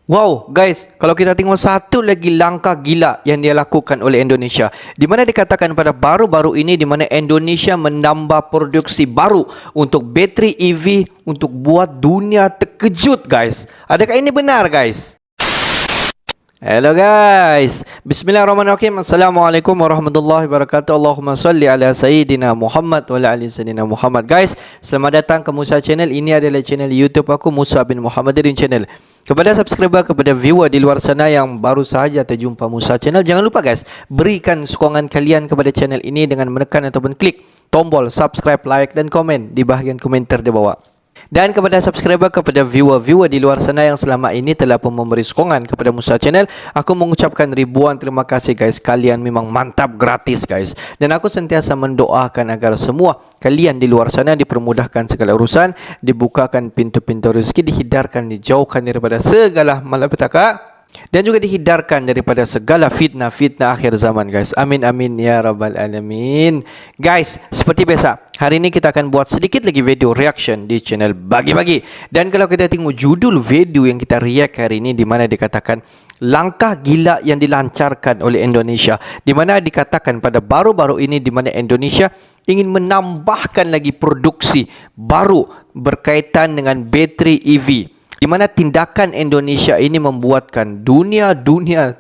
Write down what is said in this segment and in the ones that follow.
Wow guys, kalau kita tengok satu lagi langkah gila yang dia lakukan oleh Indonesia, di mana dikatakan pada baru-baru ini di mana Indonesia menambah produksi baru untuk bateri EV untuk buat dunia terkejut guys. Adakah ini benar guys? Hello guys, bismillahirrahmanirrahim. Assalamualaikum warahmatullahi wabarakatuh. Allahumma salli ala Sayyidina Muhammad wa ala ali Sayyidina Muhammad. Guys, selamat datang ke Musa Channel. Ini adalah channel YouTube aku, Musa bin Muhammadin Channel. Kepada subscriber, kepada viewer di luar sana yang baru sahaja terjumpa Musa Channel, jangan lupa guys, berikan sokongan kalian kepada channel ini dengan menekan ataupun klik tombol subscribe, like dan komen di bahagian komentar di bawah. Dan kepada subscriber, kepada viewer-viewer di luar sana yang selama ini telah pun memberi sokongan kepada Musa Channel, aku mengucapkan ribuan terima kasih guys. Kalian memang mantap, gratis guys. Dan aku sentiasa mendoakan agar semua kalian di luar sana dipermudahkan segala urusan, dibukakan pintu-pintu rezeki, dihindarkan, dijauhkan daripada segala malapetaka, dan juga dihindarkan daripada segala fitnah-fitnah akhir zaman guys. Amin amin ya rabbal alamin. Guys, seperti biasa, hari ini kita akan buat sedikit lagi video reaction di channel Bagi-Bagi. Dan kalau kita tengok judul video yang kita react hari ini, di mana dikatakan langkah gila yang dilancarkan oleh Indonesia, di mana dikatakan pada baru-baru ini di mana Indonesia ingin menambahkan lagi produksi baru berkaitan dengan bateri EV, di mana tindakan Indonesia ini membuatkan dunia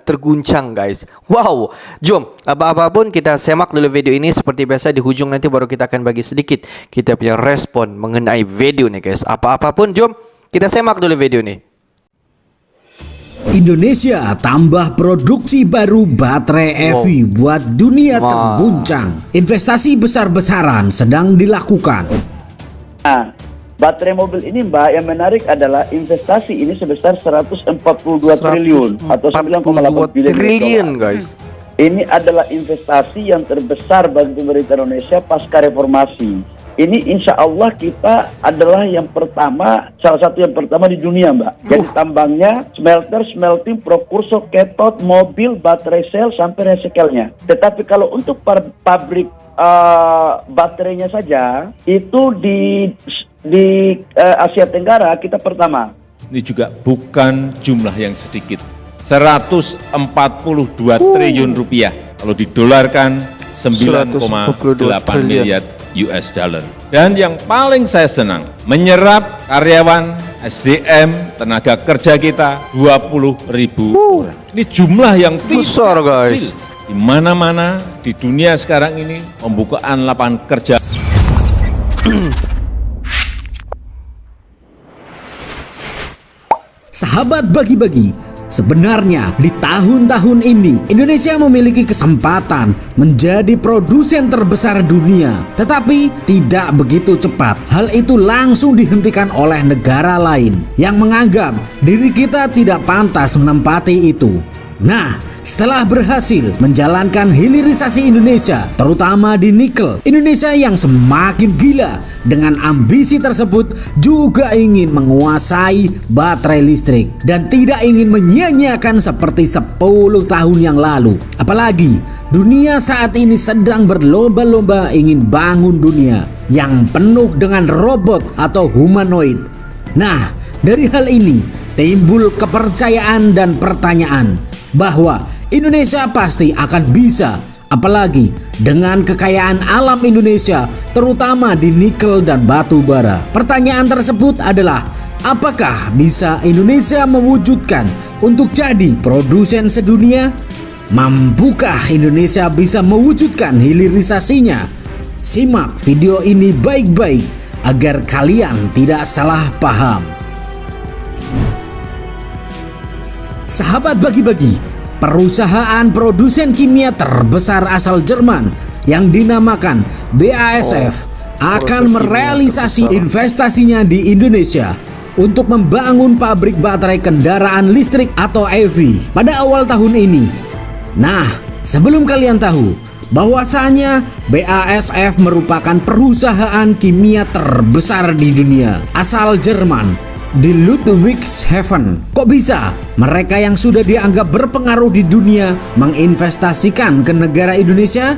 terguncang guys. Wow, jom apa-apa pun kita semak dulu video ini. Seperti biasa di hujung nanti baru kita akan bagi sedikit kita punya respon mengenai video ni guys. Apa-apa pun jom kita semak dulu video ni. Indonesia tambah produksi baru baterai EV buat dunia terguncang. Investasi besar-besaran sedang dilakukan. Baterai mobil ini Mbak, yang menarik adalah investasi ini sebesar 142 triliun atau 9,8 triliun guys. Ini adalah investasi yang terbesar bagi pemerintah Indonesia pasca reformasi. Ini insya Allah kita adalah yang pertama, salah satu yang pertama di dunia Mbak. Jadi tambangnya, smelter, smelting, prokursor, cathode, mobil, baterai sel sampai recycle-nya. Tetapi kalau untuk pabrik baterainya saja itu di Asia Tenggara kita pertama. Ini juga bukan jumlah yang sedikit. 142 triliun rupiah. Kalau didolarkan 9,8 miliar US dollar. Dan yang paling saya senang, menyerap karyawan, SDM, tenaga kerja kita 20.000 orang. Ini jumlah yang besar guys. Di mana-mana di dunia sekarang ini pembukaan lapangan kerja. Sahabat Bagi-Bagi, sebenarnya di tahun-tahun ini Indonesia memiliki kesempatan menjadi produsen terbesar dunia. Tetapi tidak begitu cepat. Hal itu langsung dihentikan oleh negara lain yang menganggap diri kita tidak pantas menempati itu. Nah, setelah berhasil menjalankan hilirisasi Indonesia, terutama di nikel, Indonesia yang semakin gila dengan ambisi tersebut juga ingin menguasai baterai listrik dan tidak ingin menyia-nyiakan seperti 10 tahun yang lalu. Apalagi dunia saat ini sedang berlomba-lomba ingin bangun dunia yang penuh dengan robot atau humanoid. Nah, dari hal ini timbul kepercayaan dan pertanyaan bahwa Indonesia pasti akan bisa, apalagi dengan kekayaan alam Indonesia terutama di nikel dan batu bara. Pertanyaan tersebut adalah, apakah bisa Indonesia mewujudkan untuk jadi produsen sedunia? Mampukah Indonesia bisa mewujudkan hilirisasinya? Simak video ini baik-baik agar kalian tidak salah paham. Sahabat Bagi-Bagi, perusahaan produsen kimia terbesar asal Jerman yang dinamakan BASF akan merealisasi investasinya di Indonesia untuk membangun pabrik baterai kendaraan listrik atau EV pada awal tahun ini. Nah, sebelum kalian tahu bahwasanya BASF merupakan perusahaan kimia terbesar di dunia asal Jerman di Ludwigshafen. Kok bisa mereka yang sudah dianggap berpengaruh di dunia menginvestasikan ke negara Indonesia?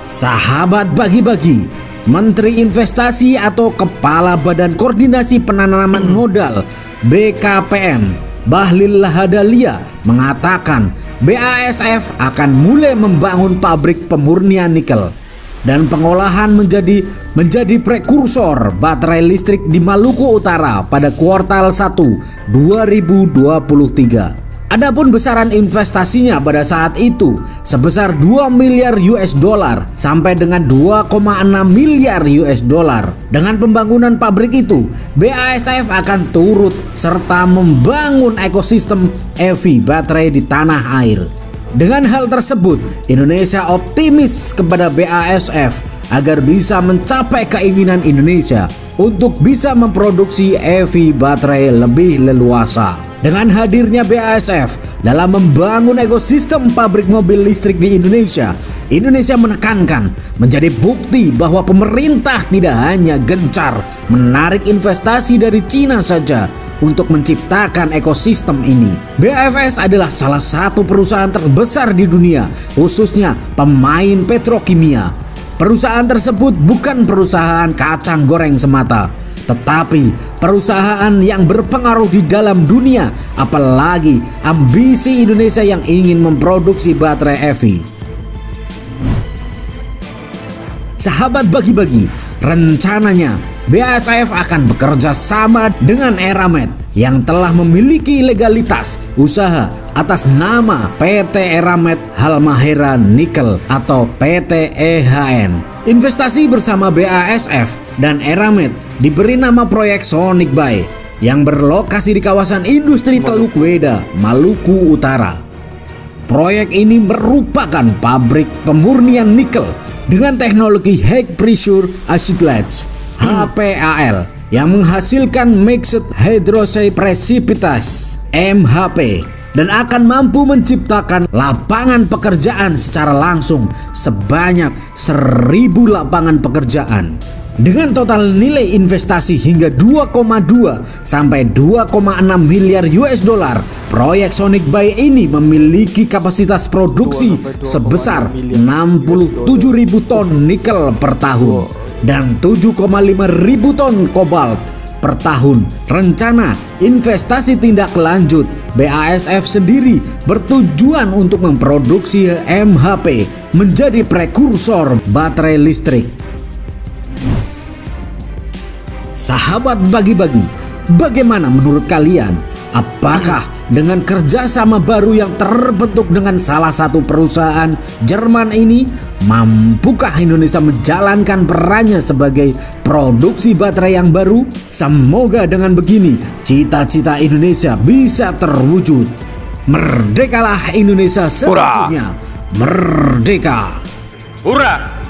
Sahabat Bagi-Bagi, Menteri Investasi atau Kepala Badan Koordinasi Penanaman Modal BKPM Bahlil Lahadalia mengatakan BASF akan mulai membangun pabrik pemurnian nikel dan pengolahan menjadi prekursor baterai listrik di Maluku Utara pada kuartal 1 2023. Adapun besaran investasinya pada saat itu sebesar 2 miliar US dollar sampai dengan 2,6 miliar US dollar. Dengan pembangunan pabrik itu, BASF akan turut serta membangun ekosistem EV baterai di tanah air. Dengan hal tersebut, Indonesia optimis kepada BASF agar bisa mencapai keinginan Indonesia untuk bisa memproduksi EV baterai lebih leluasa. Dengan hadirnya BASF dalam membangun ekosistem pabrik mobil listrik di Indonesia, Indonesia menekankan menjadi bukti bahwa pemerintah tidak hanya gencar menarik investasi dari Cina saja untuk menciptakan ekosistem ini. BASF adalah salah satu perusahaan terbesar di dunia, khususnya pemain petrokimia. Perusahaan tersebut bukan perusahaan kacang goreng semata, tetapi perusahaan yang berpengaruh di dalam dunia, apalagi ambisi Indonesia yang ingin memproduksi baterai EV. Sahabat bagi-bagi, rencananya BASF akan bekerja sama dengan Eramet yang telah memiliki legalitas usaha atas nama PT Eramet Halmahera Nikel atau PT EHN. Investasi bersama BASF dan Eramet diberi nama proyek Sonic Bay yang berlokasi di kawasan industri Teluk Weda, Maluku Utara. Proyek ini merupakan pabrik pemurnian nikel dengan teknologi High Pressure Acetylate HPAL yang menghasilkan Mixed Hydroxide Precipitate MHP dan akan mampu menciptakan lapangan pekerjaan secara langsung sebanyak 1.000 lapangan pekerjaan. Dengan total nilai investasi hingga 2,2 sampai 2,6 miliar US dollar, proyek Sonic Bay ini memiliki kapasitas produksi sebesar 67.000 ton nikel per tahun dan 7,5 ribu ton kobalt per tahun. Rencana investasi tindak lanjut BASF sendiri bertujuan untuk memproduksi MHP menjadi prekursor baterai listrik. Sahabat bagi-bagi, bagaimana menurut kalian? Apakah dengan kerjasama baru yang terbentuk dengan salah satu perusahaan Jerman ini, mampukah Indonesia menjalankan perannya sebagai produksi baterai yang baru? Semoga dengan begini cita-cita Indonesia bisa terwujud. Merdekalah Indonesia seutuhnya. Merdeka. Hurra!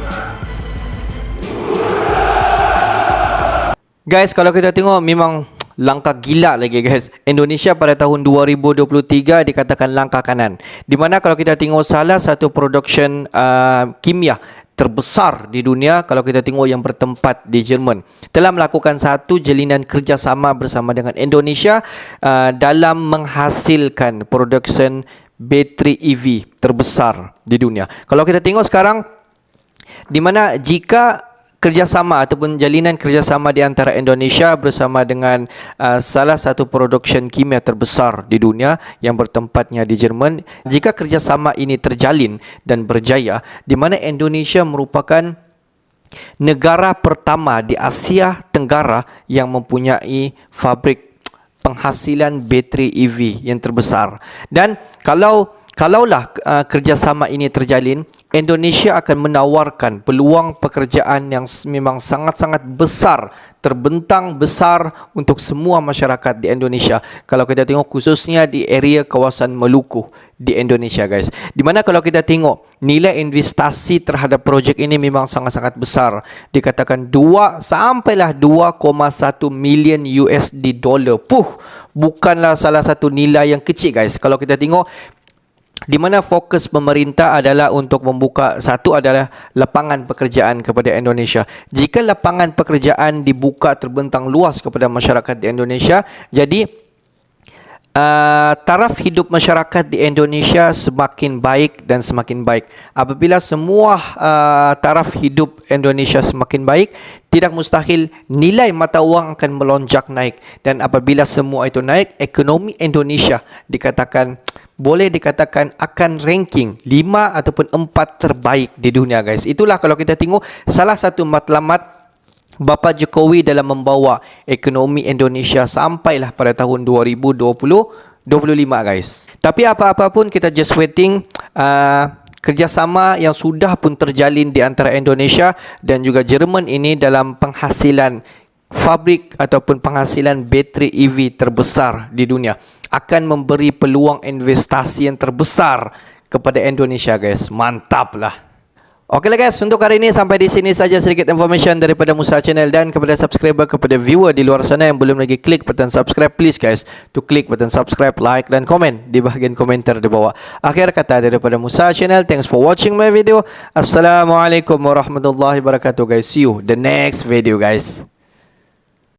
Guys, kalau kita tengok memang langkah gila lagi guys. Indonesia pada tahun 2023 dikatakan langkah kanan. Di mana kalau kita tengok salah satu production kimia terbesar di dunia, kalau kita tengok yang bertempat di Jerman, telah melakukan satu jalinan kerjasama bersama dengan Indonesia dalam menghasilkan production bateri EV terbesar di dunia. Kalau kita tengok sekarang, di mana jika kerjasama ataupun jalinan kerjasama di antara Indonesia bersama dengan salah satu production kimia terbesar di dunia yang bertempatnya di Jerman, jika kerjasama ini terjalin dan berjaya, di mana Indonesia merupakan negara pertama di Asia Tenggara yang mempunyai fabrik penghasilan bateri EV yang terbesar. Dan kalaulah kerjasama ini terjalin, Indonesia akan menawarkan peluang pekerjaan yang memang sangat-sangat besar, terbentang besar untuk semua masyarakat di Indonesia. Kalau kita tengok khususnya di area kawasan Maluku di Indonesia guys. Di mana kalau kita tengok nilai investasi terhadap projek ini memang sangat-sangat besar. Dikatakan 2 sampailah 2,1 million USD dollar. Bukanlah salah satu nilai yang kecil guys. Kalau kita tengok di mana fokus pemerintah adalah untuk membuka, satu adalah lapangan pekerjaan kepada Indonesia. Jika lapangan pekerjaan dibuka terbentang luas kepada masyarakat di Indonesia, jadi taraf hidup masyarakat di Indonesia semakin baik dan semakin baik. Apabila semua taraf hidup Indonesia semakin baik, tidak mustahil nilai mata wang akan melonjak naik. Dan apabila semua itu naik, ekonomi Indonesia boleh dikatakan akan ranking 5 ataupun 4 terbaik di dunia, guys. Itulah kalau kita tengok salah satu matlamat Bapa Jokowi dalam membawa ekonomi Indonesia sampailah pada tahun 2025, guys. Tapi apa-apa pun kita just waiting kerjasama yang sudah pun terjalin di antara Indonesia dan juga Jerman ini dalam penghasilan fabrik ataupun penghasilan bateri EV terbesar di dunia akan memberi peluang investasi yang terbesar kepada Indonesia, guys. Mantap lah. Okeylah guys, untuk hari ini sampai di sini saja sedikit information daripada Musa Channel, dan kepada subscriber, kepada viewer di luar sana yang belum lagi klik button subscribe, please guys to klik button subscribe, like dan komen di bahagian komentar di bawah. Akhir kata daripada Musa Channel, thanks for watching my video. Assalamualaikum warahmatullahi wabarakatuh guys. See you the next video guys.